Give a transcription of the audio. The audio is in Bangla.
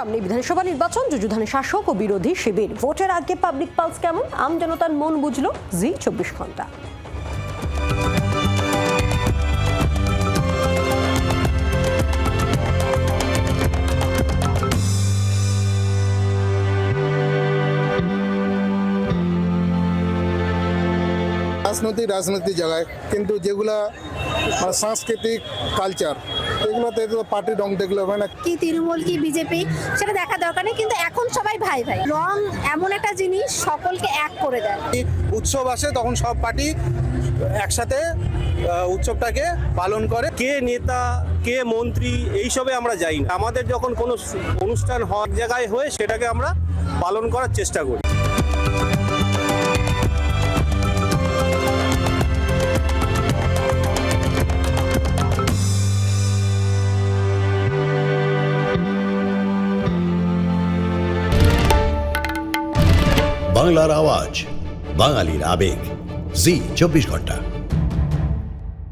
সামনে বিধানসভা নির্বাচন, যুযুধানে শাসক ও বিরোধী শিবির। ভোটের আগে পাবলিক পালস কেমন, আমজনতার মন বুঝলো জি 24 ঘন্টা। রাজনৈতিক জায়গায়, কিন্তু যেগুলা সাংস্কৃতিক কালচার এগুলোতে তো পার্টি রং দেখলে হবে না। কি তৃণমূল কি বিজেপি সেটা দেখা দরকার নেই, কিন্তু এখন সবাই ভাই ভাই। রং এমন একটা জিনিস সকলকে এক করে দেয়। উৎসব আসে তখন সব পার্টি একসাথে উৎসবটাকে পালন করে। কে নেতা কে মন্ত্রী এইসবে আমরা যাই না। আমাদের যখন কোনো অনুষ্ঠান হওয়ার জায়গায় হয়ে সেটাকে আমরা পালন করার চেষ্টা করি। বাংলার আওয়াজ, বাঙালির আবেগ, জি 24 ঘন্টা।